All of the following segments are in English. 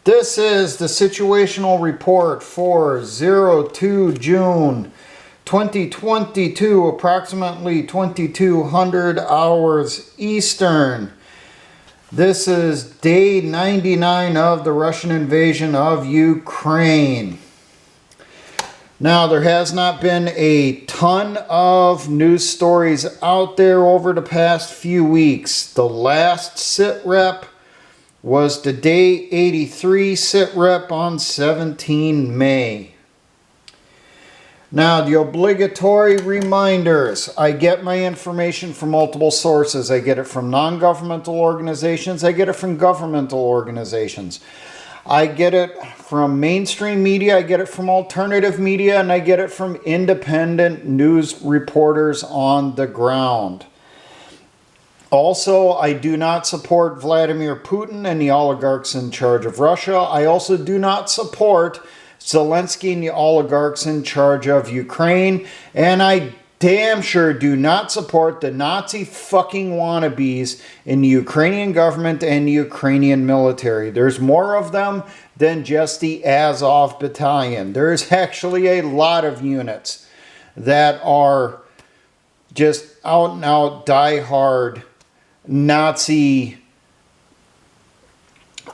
This is the situational report for 02 June 2022, approximately 2200 hours Eastern. This is day 99 of the Russian invasion of Ukraine. Now, there has not been a ton of news stories out there over the past few weeks. The last sitrep was the day 83 sitrep on 17 May. Now, the obligatory reminders. I get my information from multiple sources. I get it from non-governmental organizations. I get it from governmental organizations. I get it from mainstream media. I get it from alternative media. And I get it from independent news reporters on the ground. Also, I do not support Vladimir Putin and the oligarchs in charge of Russia. I also do not support Zelensky and the oligarchs in charge of Ukraine. And I damn sure do not support the Nazi fucking wannabes in the Ukrainian government and the Ukrainian military. There's more of them than just the Azov battalion. There's actually a lot of units that are just out and out die-hard Nazi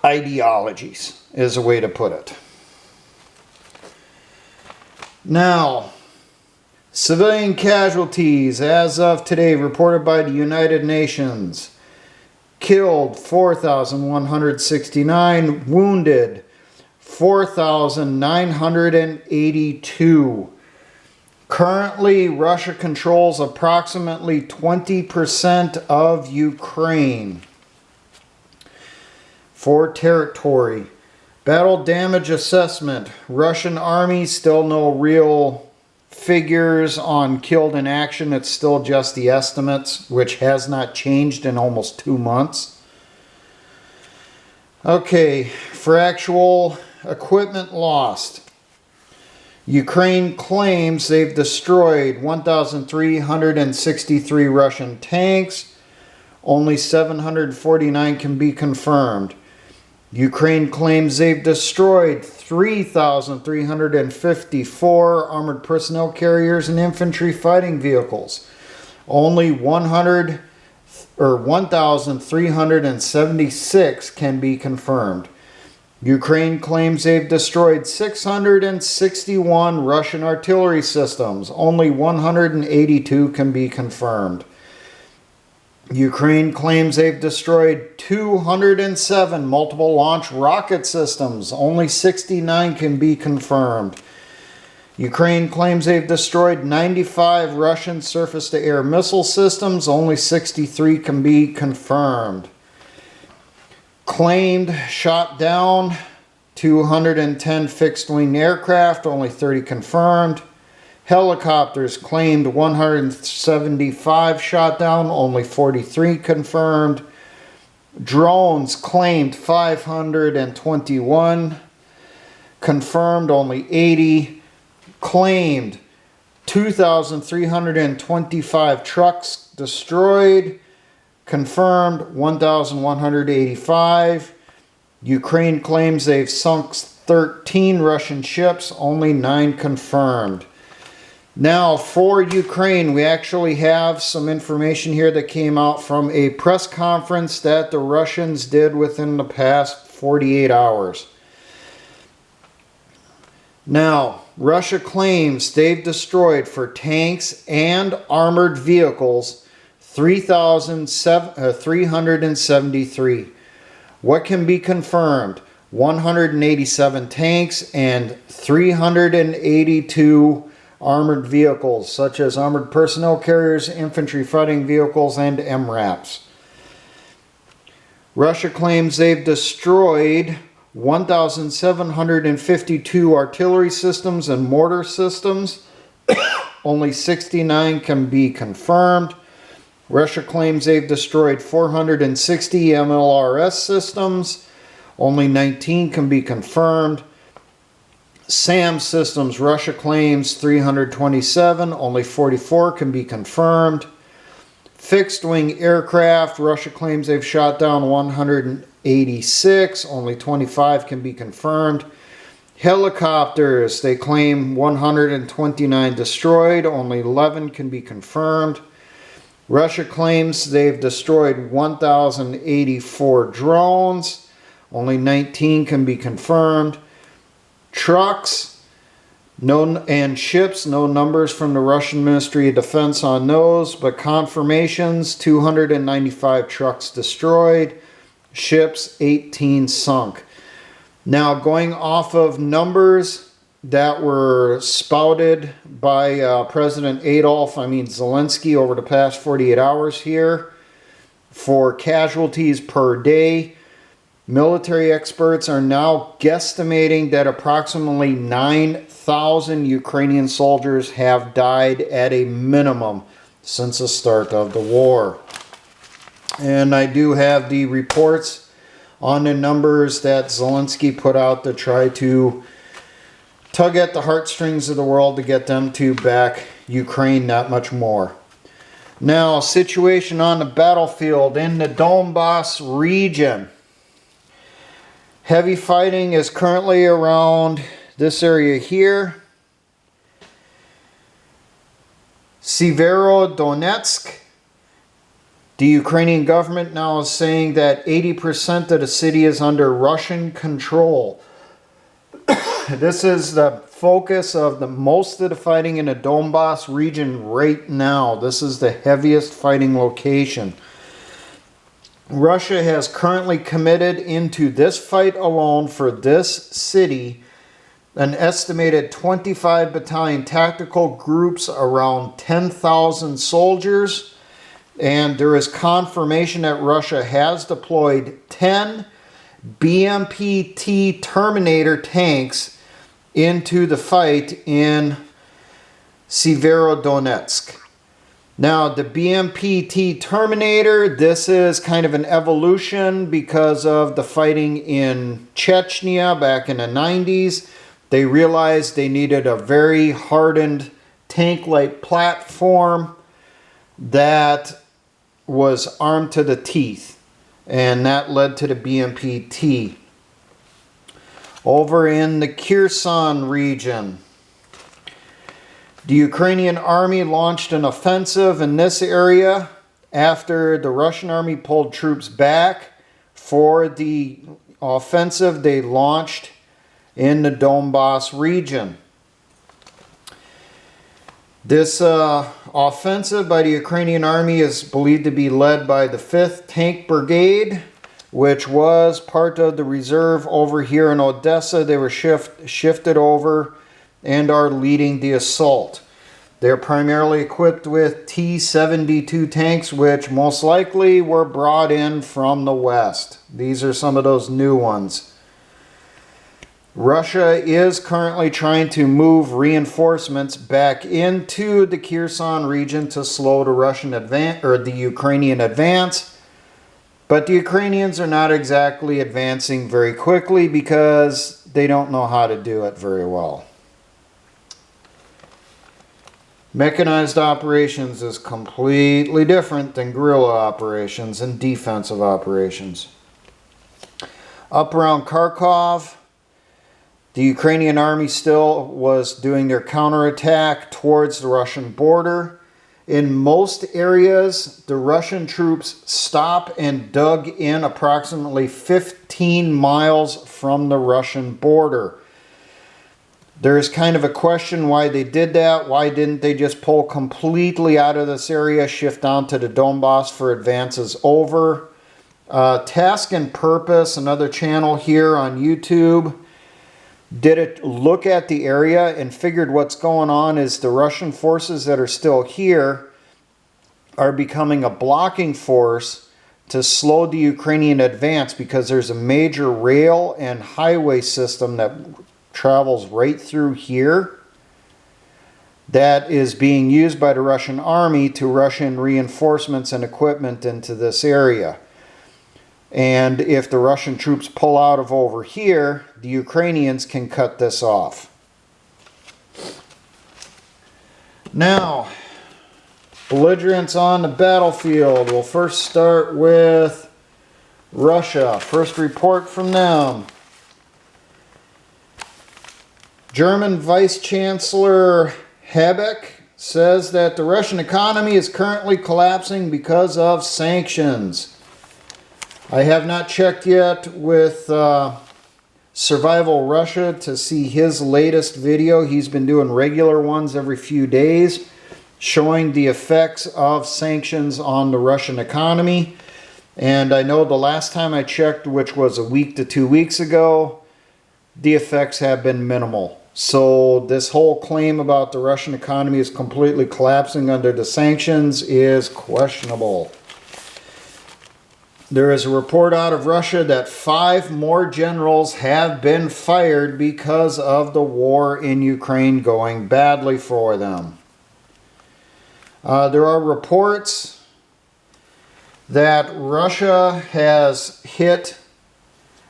ideologies, is a way to put it. Now, civilian casualties as of today reported by the United Nations. Killed 4,169, wounded 4,982. Currently, Russia controls approximately 20% of Ukraine. For territory. Battle damage assessment. Russian army, still no real figures on killed in action. It's still just the estimates, which has not changed in almost 2 months. Okay, for actual equipment lost. Ukraine claims they've destroyed 1,363 Russian tanks. Only 749 can be confirmed. Ukraine claims they've destroyed 3,354 armored personnel carriers and infantry fighting vehicles. Only 1,376 can be confirmed. Ukraine claims they've destroyed 661 Russian artillery systems. Only 182 can be confirmed. Ukraine claims they've destroyed 207 multiple launch rocket systems. Only 69 can be confirmed. Ukraine claims they've destroyed 95 Russian surface-to-air missile systems. Only 63 can be confirmed. Claimed shot down 210 fixed-wing aircraft, only 30 confirmed. Helicopters claimed 175 shot down, only 43 confirmed. Drones claimed 521 confirmed, only 80. Claimed 2,325 trucks destroyed. Confirmed 1,185. Ukraine claims they've sunk 13 Russian ships, only 9 confirmed. Now, for Ukraine, we actually have some information here that came out from a press conference that the Russians did within the past 48 hours. Now, Russia claims they've destroyed for tanks and armored vehicles 3,373. What can be confirmed? 187 tanks and 382 armored vehicles, such as armored personnel carriers, infantry fighting vehicles, and MRAPs. Russia claims they've destroyed 1,752 artillery systems and mortar systems. Only 69 can be confirmed. Russia claims they've destroyed 460 MLRS systems. Only 19 can be confirmed. SAM systems, Russia claims 327. Only 44 can be confirmed. Fixed-wing aircraft, Russia claims they've shot down 86, only 25 can be confirmed. Helicopters, they claim 129 destroyed, only 11 can be confirmed. Russia claims they've destroyed 1,084 drones, only 19 can be confirmed. Trucks and ships, no numbers from the Russian Ministry of Defense on those, but confirmations: 295 trucks destroyed, ships 18 sunk. Now, going off of numbers that were spouted by President Zelensky over the past 48 hours here for casualties per day, military experts are now guesstimating that approximately 9,000 Ukrainian soldiers have died at a minimum since the start of the war. And I do have the reports on the numbers that Zelensky put out to try to tug at the heartstrings of the world to get them to back Ukraine that much more. Now, situation on the battlefield in the Donbass region. Heavy fighting is currently around this area here. Severodonetsk. The Ukrainian government now is saying that 80% of the city is under Russian control. This is the focus of most of the fighting in the Donbass region right now. This is the heaviest fighting location. Russia has currently committed into this fight alone for this city an estimated 25 battalion tactical groups, around 10,000 soldiers. And there is confirmation that Russia has deployed 10 BMP-T Terminator tanks into the fight in Severodonetsk. Now, the BMP-T Terminator, this is kind of an evolution because of the fighting in Chechnya back in the 90s. They realized they needed a very hardened tank-like platform that was armed to the teeth, and that led to the BMP-T. Over in the Kherson region, the Ukrainian army launched an offensive in this area after the Russian army pulled troops back for the offensive they launched in the Donbass region. This offensive by the Ukrainian army is believed to be led by the 5th Tank Brigade, which was part of the reserve over here in Odessa. They were shifted over and are leading the assault. They're primarily equipped with T-72 tanks, which most likely were brought in from the West. These are some of those new ones. Russia is currently trying to move reinforcements back into the Kherson region to slow the Ukrainian advance. But the Ukrainians are not exactly advancing very quickly because they don't know how to do it very well. Mechanized operations is completely different than guerrilla operations and defensive operations. Up around Kharkov, the Ukrainian army still was doing their counterattack towards the Russian border. In most areas, the Russian troops stopped and dug in approximately 15 miles from the Russian border. There is kind of a question why they did that. Why didn't they just pull completely out of this area, shift down to the Donbass for advances over? Task and Purpose, another channel here on YouTube, did a look at the area and figured what's going on is the Russian forces that are still here are becoming a blocking force to slow the Ukrainian advance because there's a major rail and highway system that travels right through here that is being used by the Russian army to rush in reinforcements and equipment into this area. And if the Russian troops pull out of over here, the Ukrainians can cut this off. Now, belligerents on the battlefield. We'll first start with Russia, first report from them. German Vice Chancellor Habeck says that the Russian economy is currently collapsing because of sanctions. I have not checked yet with Survival Russia to see his latest video. He's been doing regular ones every few days, showing the effects of sanctions on the Russian economy. And I know the last time I checked, which was a week to 2 weeks ago, the effects have been minimal. So this whole claim about the Russian economy is completely collapsing under the sanctions is questionable. There is a report out of Russia that 5 more generals have been fired because of the war in Ukraine going badly for them. There are reports that Russia has hit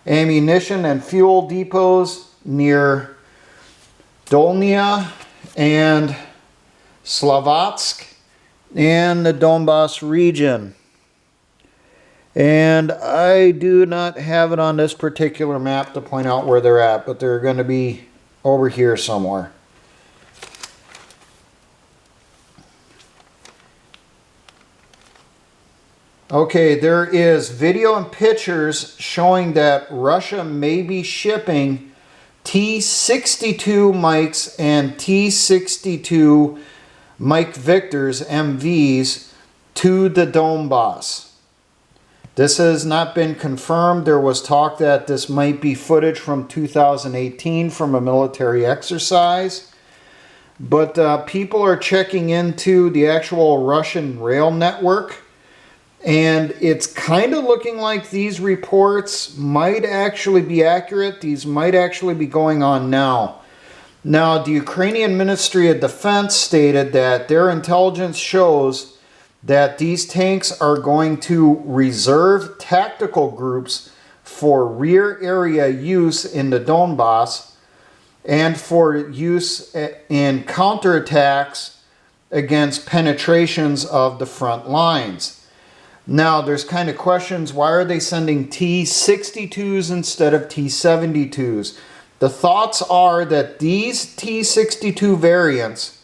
ammunition and fuel depots near Dolnia and Slavatsk in the Donbass region. And I do not have it on this particular map to point out where they're at, but they're going to be over here somewhere. Okay, there is video and pictures showing that Russia may be shipping T-62 mics and T-62 Mike Victors, MVs, to the Donbass. This has not been confirmed. There was talk that this might be footage from 2018 from a military exercise. But people are checking into the actual Russian rail network. And it's kind of looking like these reports might actually be accurate. These might actually be going on now. Now, the Ukrainian Ministry of Defense stated that their intelligence shows that these tanks are going to reserve tactical groups for rear area use in the Donbass and for use in counterattacks against penetrations of the front lines. Now, there's kind of questions, why are they sending T-62s instead of T-72s? The thoughts are that these T-62 variants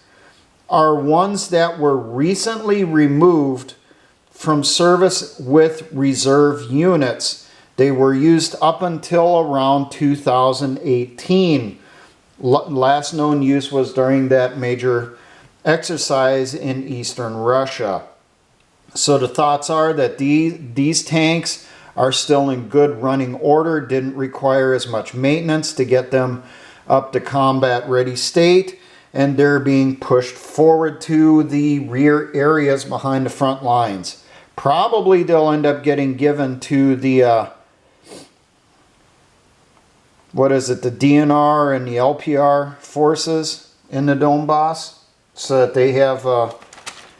are ones that were recently removed from service with reserve units. They were used up until around 2018. Last known use was during that major exercise in eastern Russia. So the thoughts are that these tanks are still in good running order, didn't require as much maintenance to get them up to combat ready state, and they're being pushed forward to the rear areas behind the front lines. Probably they'll end up getting given to the, what is it, the DNR and the LPR forces in the Donbass, so that they have a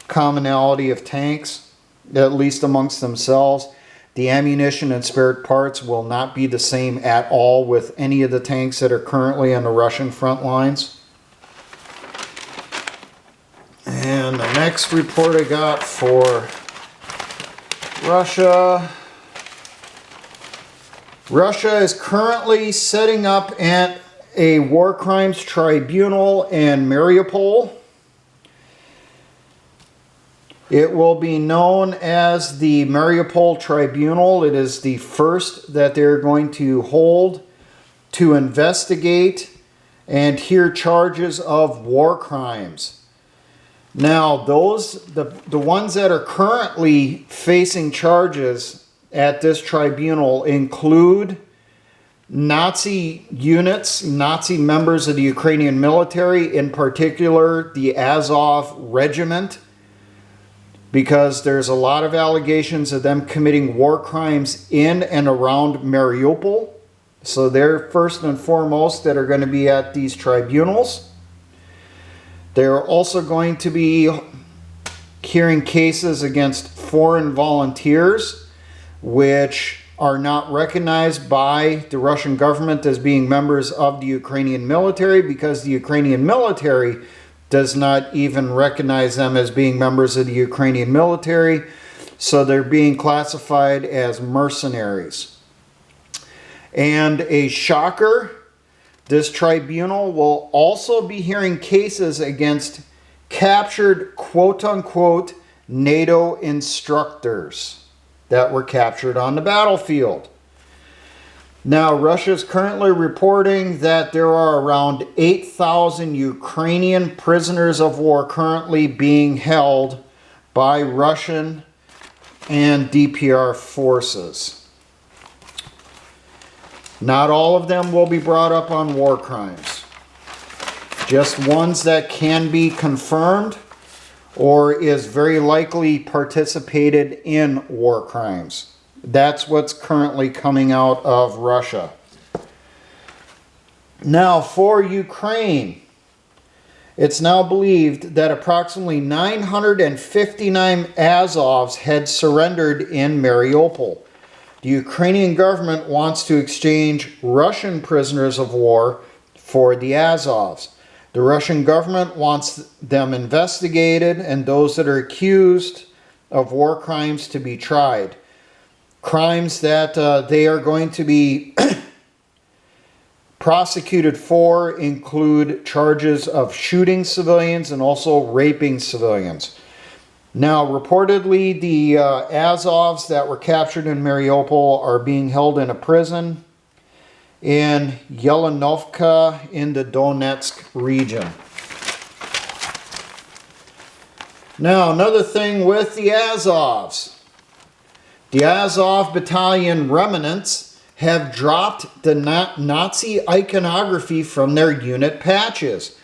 commonality of tanks, at least amongst themselves. The ammunition and spare parts will not be the same at all with any of the tanks that are currently on the Russian front lines. And the next report I got for Russia. Russia is currently setting up a war crimes tribunal in Mariupol. It will be known as the Mariupol Tribunal. It is the first that they're going to hold to investigate and hear charges of war crimes. Now, the ones that are currently facing charges at this tribunal include Nazi units, Nazi members of the Ukrainian military, in particular the Azov Regiment, because there's a lot of allegations of them committing war crimes in and around Mariupol. So they're first and foremost that are going to be at these tribunals. They're also going to be hearing cases against foreign volunteers, which are not recognized by the Russian government as being members of the Ukrainian military, because the Ukrainian military does not even recognize them as being members of the Ukrainian military. So they're being classified as mercenaries. And a shocker, this tribunal will also be hearing cases against captured quote-unquote NATO instructors that were captured on the battlefield. Now, Russia is currently reporting that there are around 8,000 Ukrainian prisoners of war currently being held by Russian and DPR forces. Not all of them will be brought up on war crimes. Just ones that can be confirmed or is very likely participated in war crimes. That's what's currently coming out of Russia. Now, for Ukraine, it's now believed that approximately 959 Azovs had surrendered in Mariupol. The Ukrainian government wants to exchange Russian prisoners of war for the Azovs. The Russian government wants them investigated and those that are accused of war crimes to be tried. Crimes that they are going to be prosecuted for include charges of shooting civilians and also raping civilians. Now, reportedly, the Azovs that were captured in Mariupol are being held in a prison in Yelenovka in the Donetsk region. Now, another thing with the Azovs. The Azov battalion remnants have dropped the Nazi iconography from their unit patches.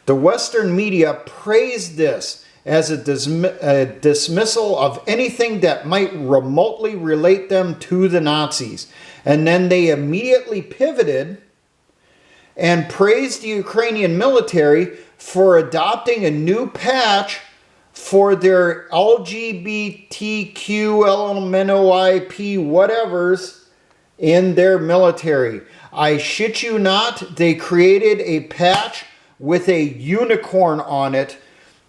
The Western media praised this as a dismissal of anything that might remotely relate them to the Nazis. And then they immediately pivoted and praised the Ukrainian military for adopting a new patch for their LGBTQ, LMNOIP, whatevers in their military. I shit you not, they created a patch with a unicorn on it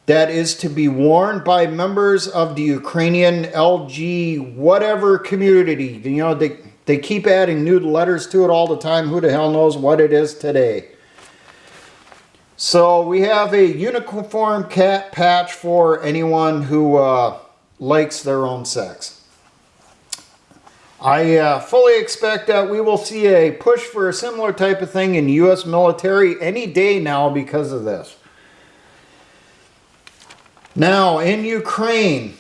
that is to be worn by members of the Ukrainian LG whatever community. You know, they keep adding new letters to it all the time. Who the hell knows what it is today? So we have a uniform cat patch for anyone who likes their own sex. I fully expect that we will see a push for a similar type of thing in the U.S. military any day now because of this. Now, in Ukraine,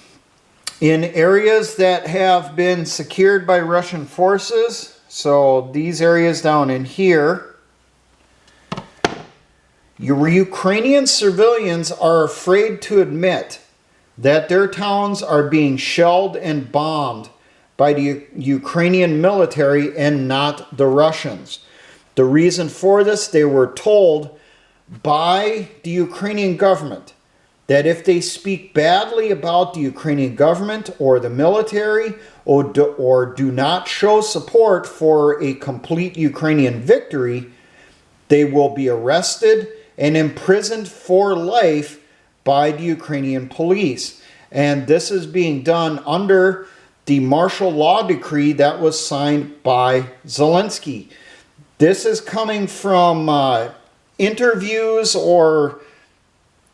in areas that have been secured by Russian forces, so these areas down in here, Ukrainian civilians are afraid to admit that their towns are being shelled and bombed by the Ukrainian military and not the Russians. The reason for this, they were told by the Ukrainian government that if they speak badly about the Ukrainian government or the military or do not show support for a complete Ukrainian victory, they will be arrested and imprisoned for life by the Ukrainian police. And this is being done under the martial law decree that was signed by Zelensky. This is coming from interviews or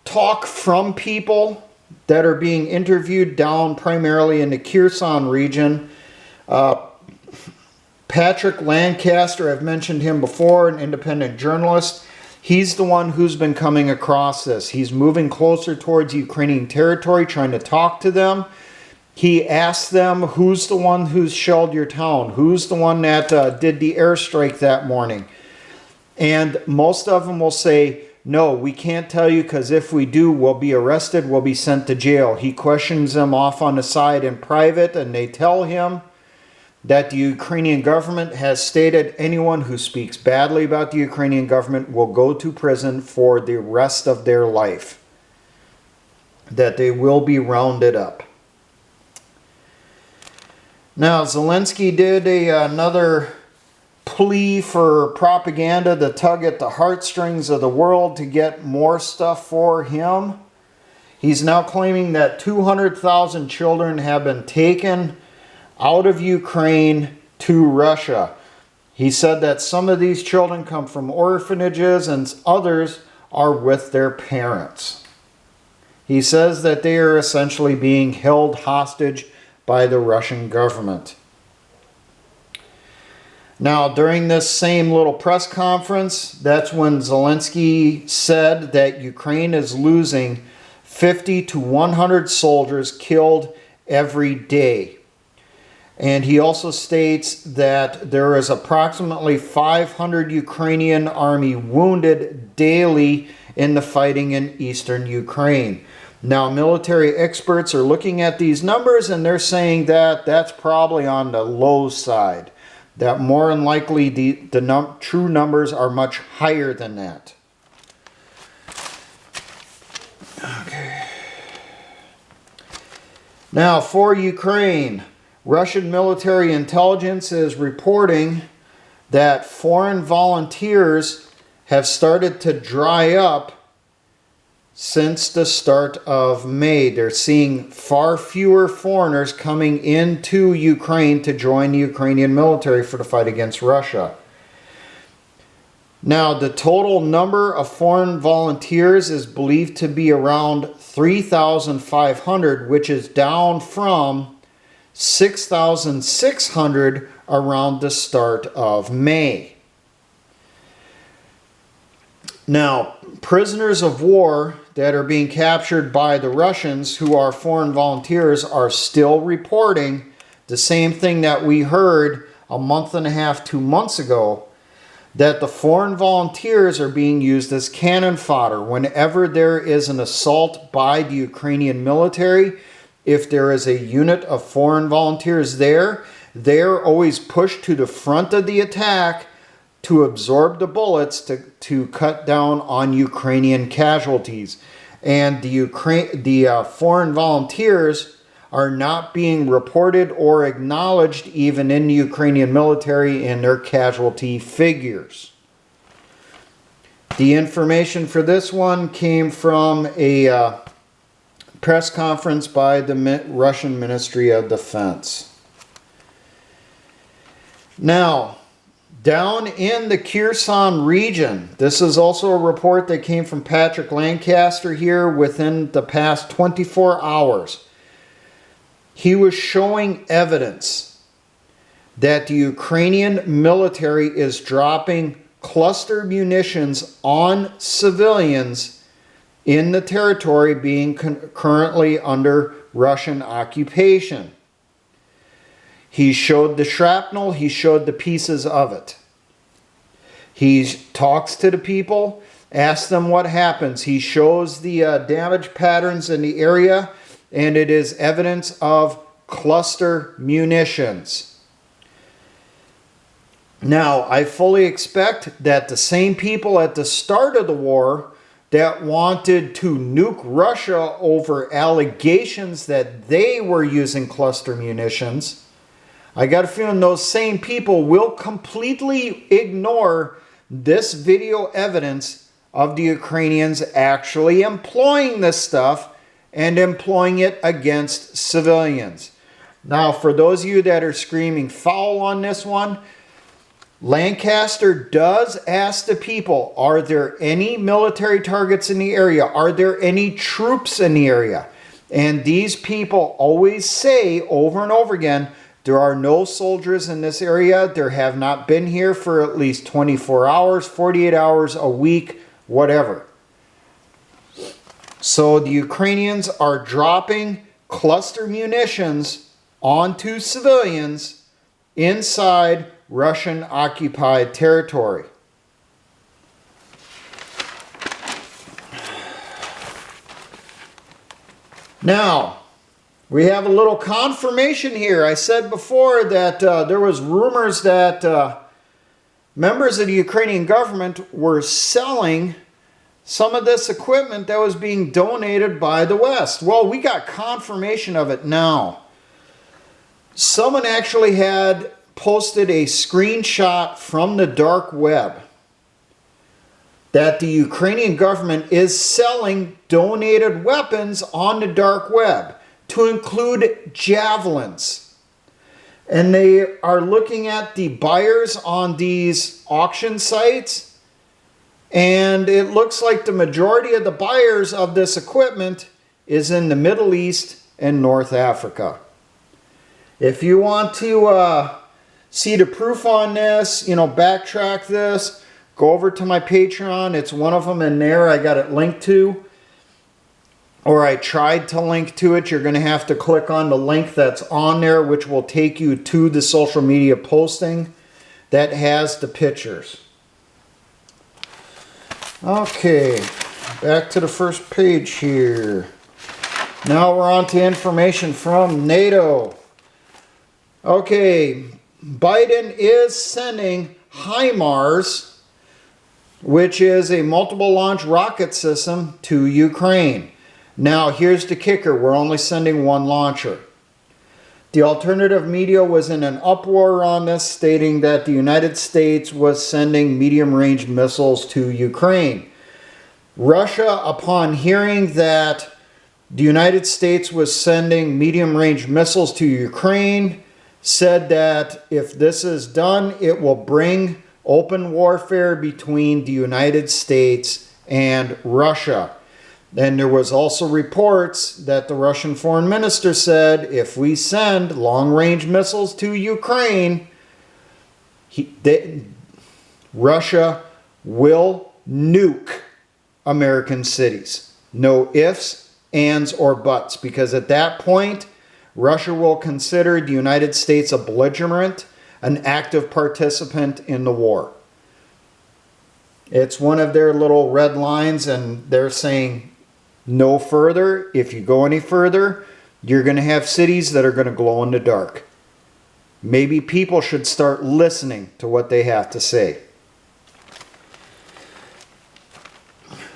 talk from people that are being interviewed down primarily in the Kherson region. Patrick Lancaster, I've mentioned him before, an independent journalist. He's the one who's been coming across this. He's moving closer towards Ukrainian territory, trying to talk to them. He asked them, who's the one who's shelled your town? Who's the one that did the airstrike that morning? And most of them will say, no, we can't tell you because if we do, we'll be arrested, we'll be sent to jail. He questions them off on the side in private, and they tell him that the Ukrainian government has stated anyone who speaks badly about the Ukrainian government will go to prison for the rest of their life. That they will be rounded up. Now, Zelensky did another plea for propaganda to tug at the heartstrings of the world to get more stuff for him. He's now claiming that 200,000 children have been taken out of Ukraine to Russia. He said that some of these children come from orphanages and others are with their parents. He says that they are essentially being held hostage by the Russian government. Now, during this same little press conference, that's when Zelensky said that Ukraine is losing 50 to 100 soldiers killed every day. And he also states that there is approximately 500 Ukrainian army wounded daily in the fighting in eastern Ukraine. Now, military experts are looking at these numbers and they're saying that that's probably on the low side. That more than likely the true numbers are much higher than that. Okay. Now, for Ukraine, Russian military intelligence is reporting that foreign volunteers have started to dry up since the start of May. They're seeing far fewer foreigners coming into Ukraine to join the Ukrainian military for the fight against Russia. Now, the total number of foreign volunteers is believed to be around 3,500, which is down from 6,600 around the start of May. Now, prisoners of war that are being captured by the Russians who are foreign volunteers are still reporting the same thing that we heard a month and a half, 2 months ago, that the foreign volunteers are being used as cannon fodder. Whenever there is an assault by the Ukrainian military, if there is a unit of foreign volunteers there, they're always pushed to the front of the attack to absorb the bullets to cut down on Ukrainian casualties. And the foreign volunteers are not being reported or acknowledged even in the Ukrainian military in their casualty figures. The information for this one came from a press conference by the Russian Ministry of Defense. Now, down in the Kherson region, this is also a report that came from Patrick Lancaster here within the past 24 hours. He was showing evidence that the Ukrainian military is dropping cluster munitions on civilians in the territory being currently under Russian occupation. He showed the shrapnel, he showed the pieces of it. He talks to the people, asks them what happens. He shows the damage patterns in the area, and it is evidence of cluster munitions. Now, I fully expect that the same people at the start of the war that wanted to nuke Russia over allegations that they were using cluster munitions, I got a feeling those same people will completely ignore this video evidence of the Ukrainians actually employing this stuff and employing it against civilians. Now, for those of you that are screaming foul on this one, Lancaster does ask the people, are there any military targets in the area? Are there any troops in the area? And these people always say over and over again, there are no soldiers in this area. There have not been here for at least 24 hours, 48 hours, a week, whatever. So the Ukrainians are dropping cluster munitions onto civilians inside Russian occupied territory. Now, we have a little confirmation here. I said before that there was rumors that members of the Ukrainian government were selling some of this equipment that was being donated by the West. Well, we got confirmation of it now. Someone actually had posted a screenshot from the dark web that the Ukrainian government is selling donated weapons on the dark web, to include javelins. And they are looking at the buyers on these auction sites, and it looks like the majority of the buyers of this equipment is in the Middle East and North Africa. If you want to see the proof on this, backtrack this, go over to my Patreon. It's one of them in there. I got it linked to. Or I tried to link to it. You're going to have to click on the link that's on there, which will take you to the social media posting that has the pictures. Okay, back to the first page here. Now we're on to information from NATO. Okay, Biden is sending HIMARS, which is a multiple launch rocket system, to Ukraine. Now, here's the kicker. We're only sending one launcher. The alternative media was in an uproar on this, stating that the United States was sending medium-range missiles to Ukraine. Russia, upon hearing that the United States was sending medium-range missiles to Ukraine, said that if this is done, it will bring open warfare between the United States and Russia. Then there was also reports that the Russian foreign minister said, if we send long-range missiles to Ukraine, Russia will nuke American cities. No ifs, ands, or buts, because at that point, Russia will consider the United States a belligerent, an active participant in the war. It's one of their little red lines, and they're saying, no further. If you go any further, you're going to have cities that are going to glow in the dark. Maybe people should start listening to what they have to say.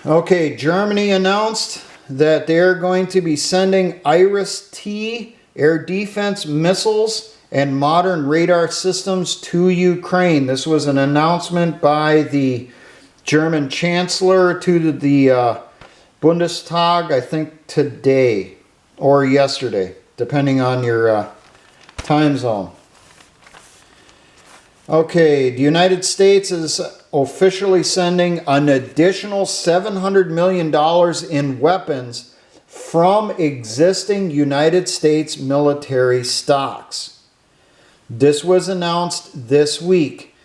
Okay, Germany announced that they're going to be sending Iris-T air defense missiles and modern radar systems to Ukraine. This was an announcement by the German Chancellor to the Bundestag, I think today or yesterday, depending on your time zone. Okay, the United States is officially sending an additional $700 million in weapons from existing United States military stocks. This was announced this week.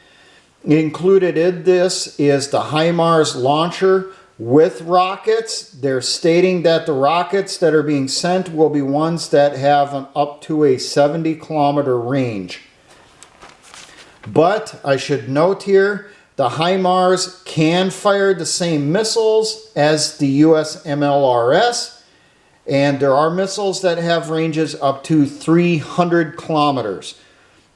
Included in this is the HIMARS launcher with rockets. They're stating that the rockets that are being sent will be ones that have up to a 70-kilometer range. But I should note here, the HIMARS can fire the same missiles as the US MLRS, and there are missiles that have ranges up to 300 kilometers.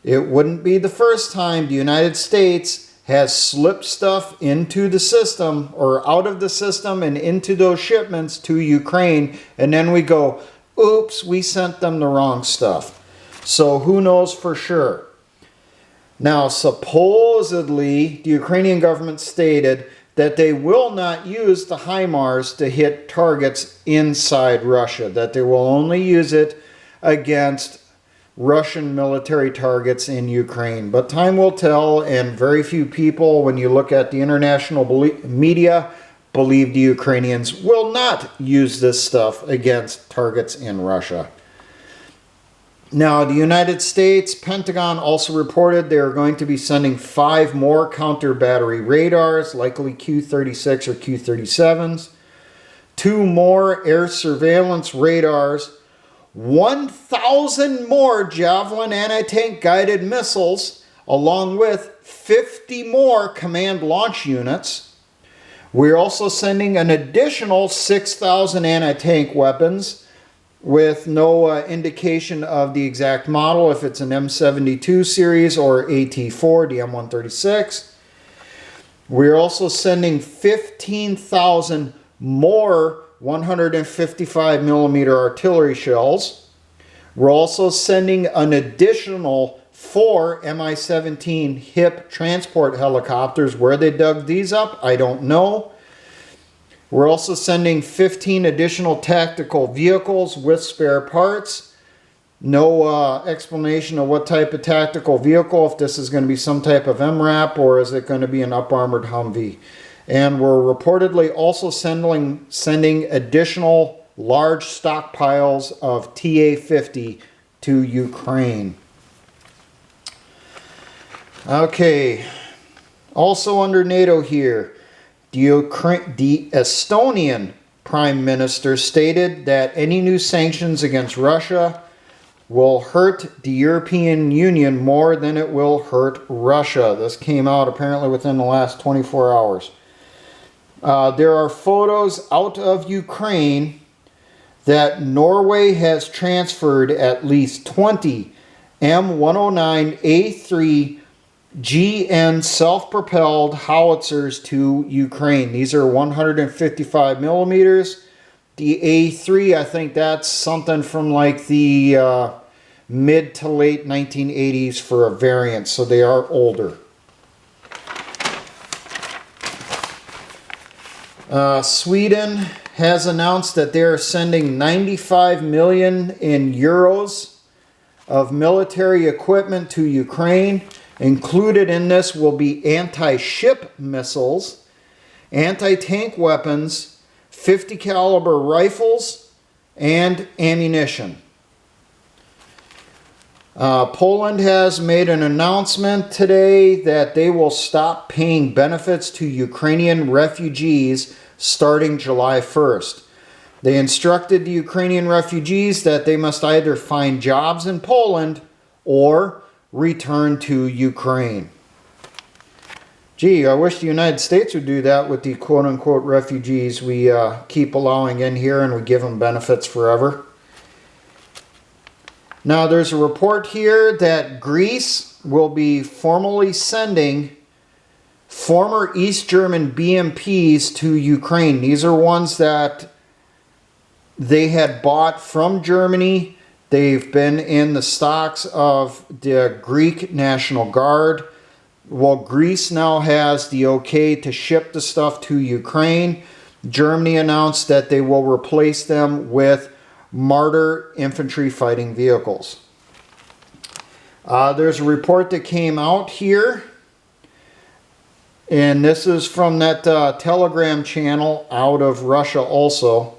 It wouldn't be the first time the United States has slipped stuff into the system or out of the system and into those shipments to Ukraine, and then we go, oops, we sent them the wrong stuff. So who knows for sure? Now, supposedly, the Ukrainian government stated that they will not use the HIMARS to hit targets inside Russia, that they will only use it against Russian military targets in Ukraine. But time will tell, and very few people, when you look at the international media, believe the Ukrainians will not use this stuff against targets in Russia. Now, the United States Pentagon also reported they are going to be sending 5 more counter-battery radars, likely Q-36 or Q-37s, 2 more air surveillance radars, 1,000 more Javelin anti-tank guided missiles, along with 50 more command launch units. We're also sending an additional 6,000 anti-tank weapons, with no indication of the exact model, if it's an M72 series or AT4, the M136. We're also sending 15,000 more 155 millimeter artillery shells. We're also sending an additional 4 Mi-17 HIP transport helicopters. Where they dug these up, I don't know. We're also sending 15 additional tactical vehicles with spare parts. No explanation of what type of tactical vehicle, if this is going to be some type of MRAP or is it going to be an up-armored Humvee. And we're reportedly also sending additional large stockpiles of Ta-50 to Ukraine. Okay, also under NATO here, the Estonian Prime Minister stated that any new sanctions against Russia will hurt the European Union more than it will hurt Russia. This came out apparently within the last 24 hours. There are photos out of Ukraine that Norway has transferred at least 20 M109A3 GN self-propelled howitzers to Ukraine. These are 155 millimeters. The A3, I think that's something from like the mid to late 1980s for a variant, so they are older. Sweden has announced that they are sending 95 million in euros of military equipment to Ukraine. Included in this will be anti-ship missiles, anti-tank weapons, 50 caliber rifles, and ammunition. Poland has made an announcement today that they will stop paying benefits to Ukrainian refugees starting July 1st. They instructed the Ukrainian refugees that they must either find jobs in Poland or return to Ukraine. Gee, I wish the United States would do that with the quote-unquote refugees we keep allowing in here, and we give them benefits forever. Now there's a report here that Greece will be formally sending former East German BMPs to Ukraine. These are ones that they had bought from Germany. They've been in the stocks of the Greek National Guard. Well, Greece now has the okay to ship the stuff to Ukraine. Germany announced that they will replace them with Marder infantry fighting vehicles. There's a report that came out here, and this is from that Telegram channel out of Russia also,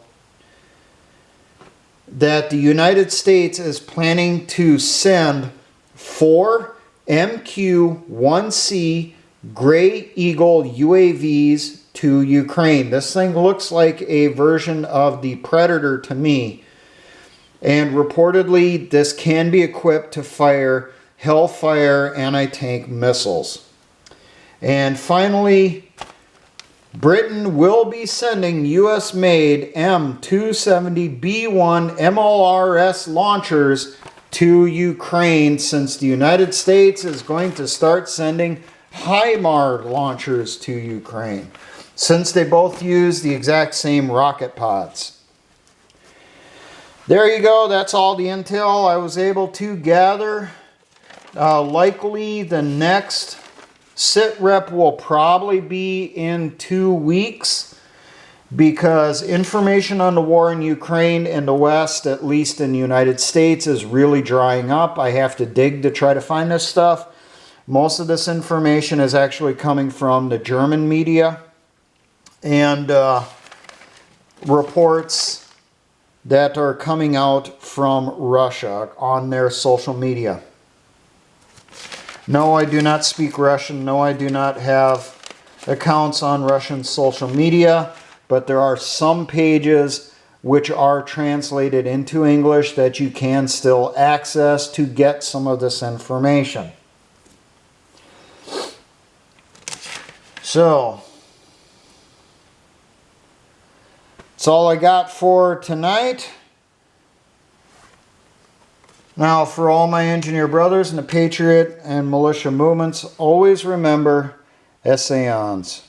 that the United States is planning to send 4 MQ-1C Gray Eagle UAVs to Ukraine. This thing looks like a version of the Predator to me. And reportedly, this can be equipped to fire Hellfire anti-tank missiles. And finally, Britain will be sending US-made M270B1 MLRS launchers to Ukraine, since the United States is going to start sending HIMARS launchers to Ukraine, since they both use the exact same rocket pods. There you go. That's all the intel I was able to gather. Likely the next sit rep will probably be in 2 weeks, because information on the war in Ukraine and the West, at least in the United States, is really drying up. I have to dig to try to find this stuff. Most of this information is actually coming from the German media and reports that are coming out from Russia on their social media. No, I do not speak Russian. No, I do not have accounts on Russian social media, but there are some pages which are translated into English that you can still access to get some of this information. So, that's all I got for tonight. Now, for all my engineer brothers in the Patriot and militia movements, always remember, essayons.